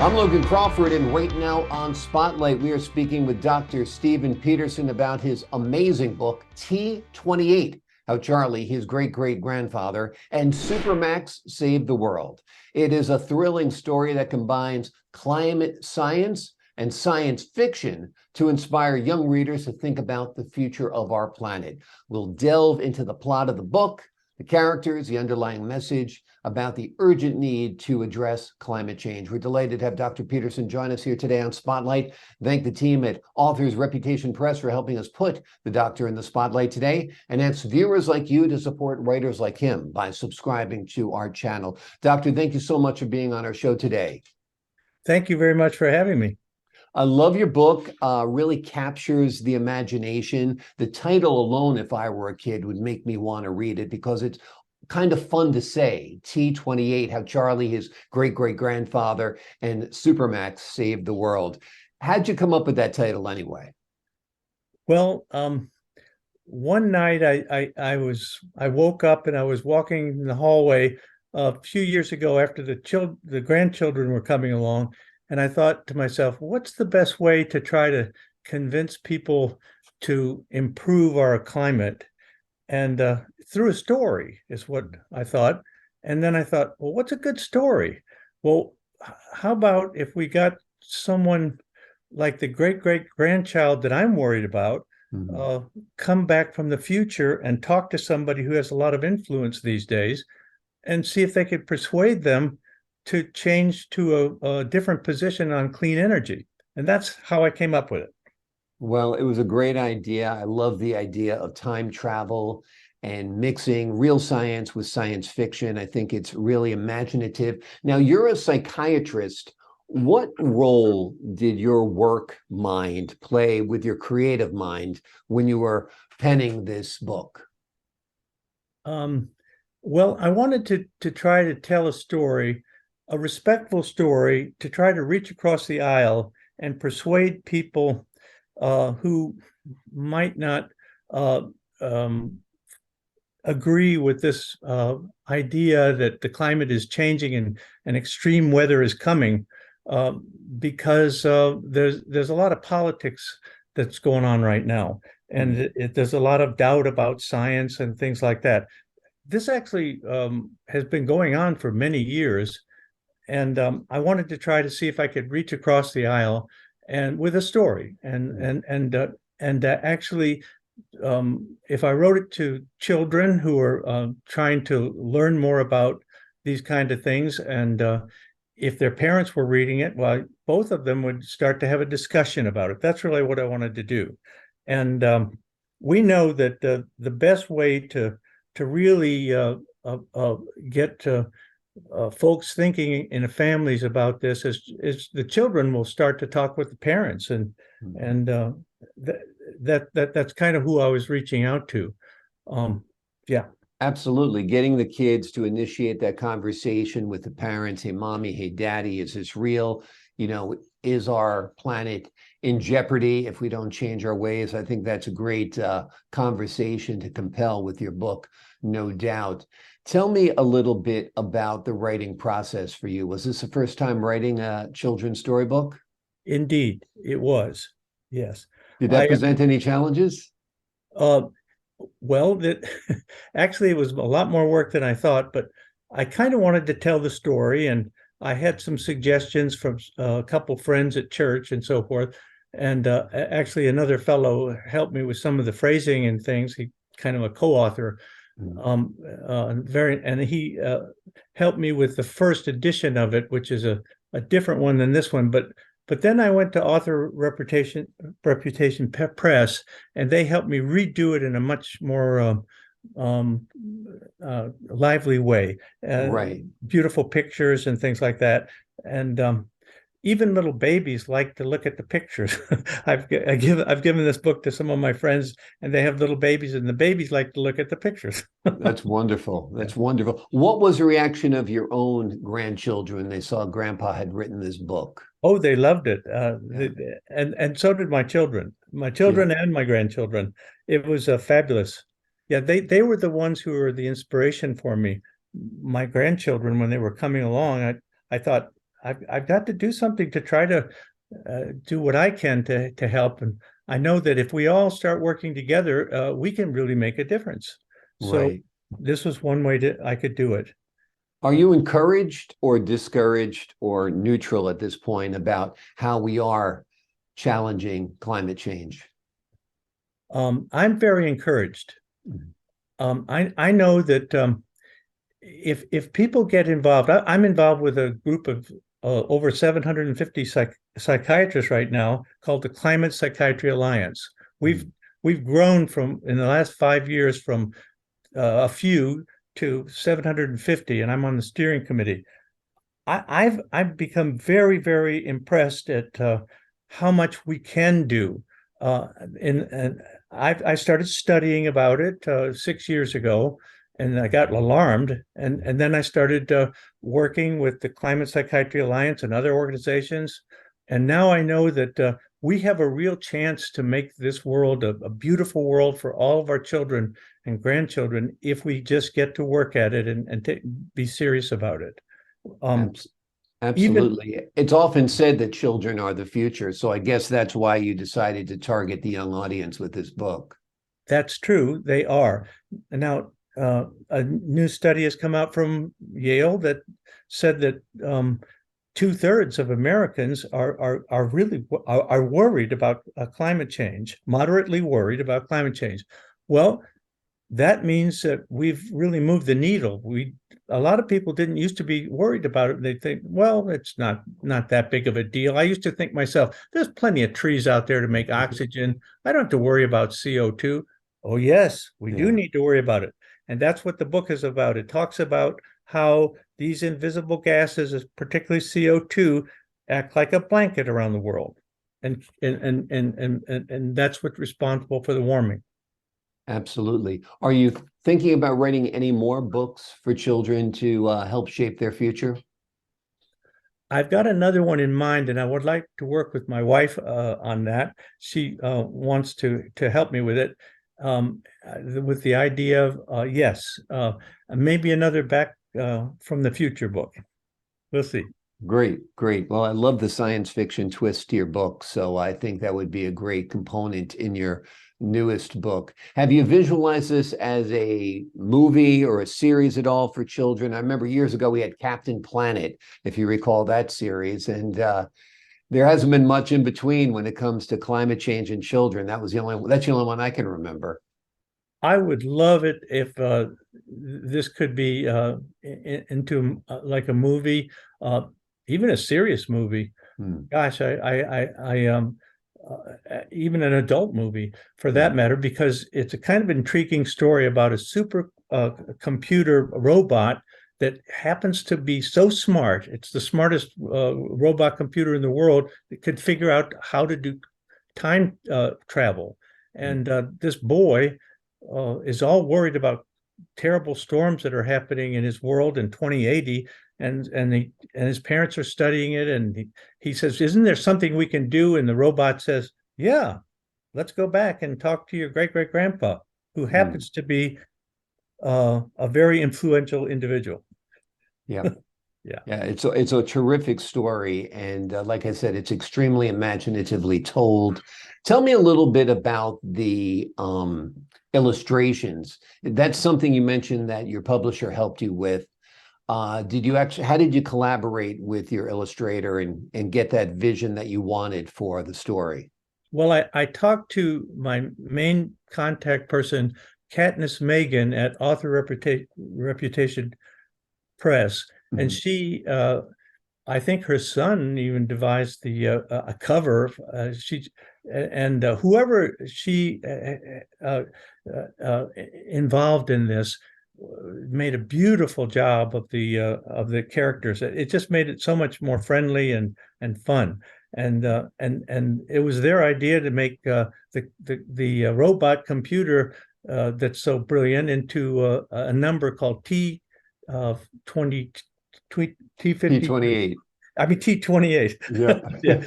I'm Logan Crawford, and right now on Spotlight, we are speaking with Dr. Stephen Peterson about his amazing book, T28, How Charlie, his great-great-grandfather, and Supermax Saved the World. It is a thrilling story that combines climate science and science fiction to inspire young readers to think about the future of our planet. We'll delve into the plot of the book, the characters, the underlying message about the urgent need to address climate change. We're delighted to have Dr. Peterson join us here today on Spotlight. Thank the team at Authors Reputation Press for helping us put the doctor in the spotlight today, and ask viewers like you to support writers like him by subscribing to our channel. Doctor, thank you so much for being on our show today. Thank you very much for having me. I love your book, really captures the imagination. The title alone, if I were a kid, would make me want to read it because it's kind of fun to say. T28, How Charlie, his great-great-grandfather, and Supermax Saved the World. How'd you come up with that title anyway? Well, one night I woke up and I was walking in the hallway a few years ago after the grandchildren were coming along, and I thought to myself, what's the best way to try to convince people to improve our climate? And through a story is what I thought. And then I thought, well, what's a good story? Well, how about if we got someone like the great-great-grandchild that I'm worried about, come back from the future and talk to somebody who has a lot of influence these days and see if they could persuade them to change to a different position on clean energy. And that's how I came up with it. Well, it was a great idea. I love the idea of time travel and mixing real science with science fiction. I think it's really imaginative. Now, you're a psychiatrist. What role did your work mind play with your creative mind when you were penning this book? Well, I wanted to try to tell a story, a respectful story, to try to reach across the aisle and persuade people who might not agree with this idea that the climate is changing and extreme weather is coming, because there's a lot of politics that's going on right now, and there's a lot of doubt about science and things like that. This actually has been going on for many years, and I wanted to try to see if I could reach across the aisle and with a story, and actually, if I wrote it to children who are trying to learn more about these kind of things, and if their parents were reading it, well, both of them would start to have a discussion about it. That's really what I wanted to do. And we know that the best way to really get folks thinking in families about this is the children will start to talk with the parents, and that's kind of who I was reaching out to. Yeah, absolutely. Getting the kids to initiate that conversation with the parents. Hey, mommy, hey, daddy, is this real? You know, is our planet in jeopardy if we don't change our ways? I think that's a great conversation to compel with your book, no doubt. Tell me a little bit about the writing process for you. Was this the first time writing a children's storybook? Indeed, it was. Yes. Did that present any challenges? Well, actually, it was a lot more work than I thought, but I kind of wanted to tell the story, and I had some suggestions from a couple friends at church and so forth. And actually, another fellow helped me with some of the phrasing and things. He kind of a co-author. And he helped me with the first edition of it, which is a different one than this one. But then I went to Author Reputation Press, and they helped me redo it in a much more lively way. Right. Beautiful pictures and things like that. And even little babies like to look at the pictures. I've given this book to some of my friends, and they have little babies, and the babies like to look at the pictures. That's wonderful. That's wonderful. What was the reaction of your own grandchildren when they saw Grandpa had written this book? Oh, they loved it. And so did my children and my grandchildren. It was fabulous. Yeah, they were the ones who were the inspiration for me. My grandchildren, when they were coming along, I thought, I've got to do something to try to do what I can to help. And I know that if we all start working together, we can really make a difference. So Right. this was one way that I could do it. Are you encouraged or discouraged or neutral at this point about how we are challenging climate change? I'm very encouraged. Mhm. I know that if people get involved, I'm involved with a group of over 750 psychiatrists right now called the Climate Psychiatry Alliance. We've Mhm. we've grown from in the last 5 years from a few to 750, and I'm on the steering committee. I've become very, very impressed at how much we can do. And I started studying about it 6 years ago, and I got alarmed. And then I started working with the Climate Psychiatry Alliance and other organizations. And now I know that we have a real chance to make this world a beautiful world for all of our children and grandchildren if we just get to work at it and be serious about it. Um, Abs- even Absolutely. It's often said that children are the future. So I guess that's why you decided to target the young audience with this book. That's true, they are. And now, a new study has come out from Yale that said that 2/3 of Americans are really are worried about climate change, moderately worried about climate change. Well, that means that we've really moved the needle. A lot of people didn't used to be worried about it. They think, well, it's not that big of a deal. I used to think myself, there's plenty of trees out there to make oxygen. I don't have to worry about CO2. Oh, yes, we do Yeah, need to worry about it. And that's what the book is about. It talks about how these invisible gases, particularly CO2, act like a blanket around the world. And that's what's responsible for the warming. absolutely. Are you thinking about writing any more books for children to help shape their future? I've got another one in mind, and I would like to work with my wife on that. She wants to help me with it, with the idea of yes, maybe another Back from the Future book. We'll see. Great, great. Well, I love the science fiction twist to your book, so I think that would be a great component in your newest book. Have you visualized this as a movie or a series at all for children? I remember years ago we had Captain Planet, if you recall that series, and there hasn't been much in between when it comes to climate change and children. That's the only one I can remember. I would love it if this could be into like a movie, uh, even a serious movie. Hmm. Gosh, even an adult movie for Yeah. that matter, because it's a kind of intriguing story about a super computer robot that happens to be so smart. It's the smartest robot computer in the world that could figure out how to do time travel. Hmm. And this boy is all worried about terrible storms that are happening in his world in 2080, and his parents are studying it, and he says, isn't there something we can do? And the robot says, yeah, let's go back and talk to your great great grandpa, who Hmm. happens to be a very influential individual. Yeah. Yeah. Yeah, it's a terrific story, and like I said, it's extremely imaginatively told. Tell me a little bit about the illustrations. That's something you mentioned that your publisher helped you with. Did you actually? How did you collaborate with your illustrator and get that vision that you wanted for the story? Well, I talked to my main contact person, Katniss Megan at Reputation Press, and Mhm. she I think her son even devised the a cover. She and whoever she involved in this made a beautiful job of the characters. It just made it so much more friendly and fun. And it was their idea to make the robot computer that's so brilliant into a number called T20 T53. T28. I mean T28. Yeah. Yeah,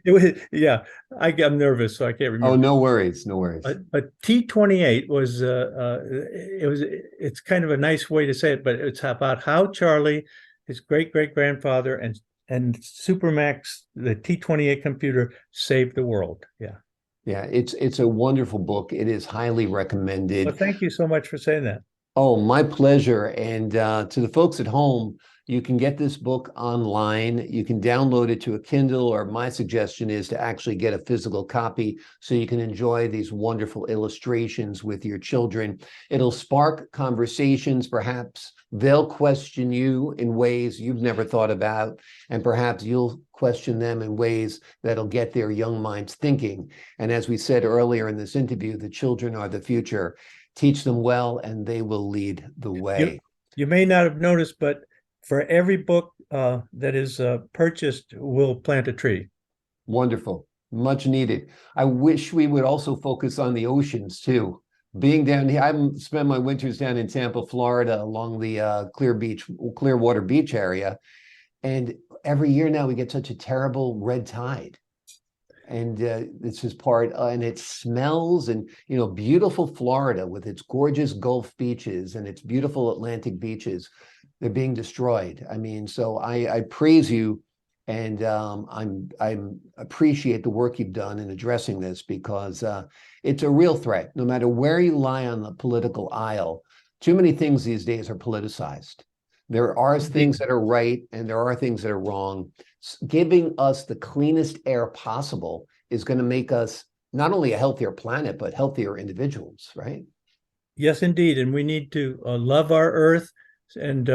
it was. Yeah, I'm nervous, so I can't Oh, remember. no worries, no worries. But T28 was it's kind of a nice way to say it, but it's about how Charlie, his great great grandfather, and and Supermax, the T28 computer, saved the world. Yeah. Yeah, it's a wonderful book. It is highly recommended. Well, thank you so much for saying that. Oh, my pleasure. And to the folks at home, you can get this book online. You can download it to a Kindle, or my suggestion is to actually get a physical copy so you can enjoy these wonderful illustrations with your children. It'll spark conversations. Perhaps they'll question you in ways you've never thought about, and perhaps you'll question them in ways that'll get their young minds thinking. And as we said earlier in this interview, the children are the future. Teach them well, and they will lead the way. You may not have noticed, but for every book that is purchased, we'll plant a tree. Wonderful. Much needed. I wish we would also focus on the oceans too. Being down here, I spent my winters down in Tampa, Florida, along the Clearwater Beach area. And every year now we get such a terrible red tide. And this is part, and it smells, and beautiful Florida with its gorgeous Gulf beaches and its beautiful Atlantic beaches, they're being destroyed. I mean, so I praise you, and I'm appreciate the work you've done in addressing this, because it's a real threat. No matter where you lie on the political aisle, too many things these days are politicized. There are things that are right, and there are things that are wrong. Giving us the cleanest air possible is going to make us not only a healthier planet, but healthier individuals, right? Yes, indeed. And we need to love our earth and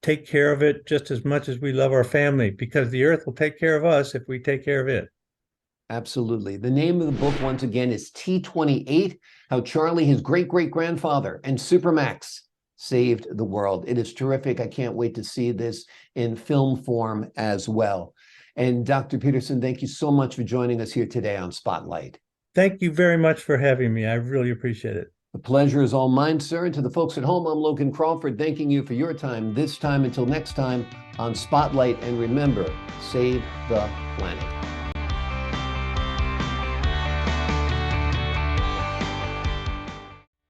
take care of it just as much as we love our family, because the earth will take care of us if we take care of it. Absolutely. The name of the book, once again, is T28, How Charlie, His Great-Great-Grandfather, and Supermax Saved the World. It is terrific. I can't wait to see this in film form as well. And Dr. Peterson, thank you so much for joining us here today on Spotlight. Thank you very much for having me. I really appreciate it. The pleasure is all mine, sir. And to the folks at home, I'm Logan Crawford, thanking you for your time this time. Until next time on Spotlight, and remember, save the planet.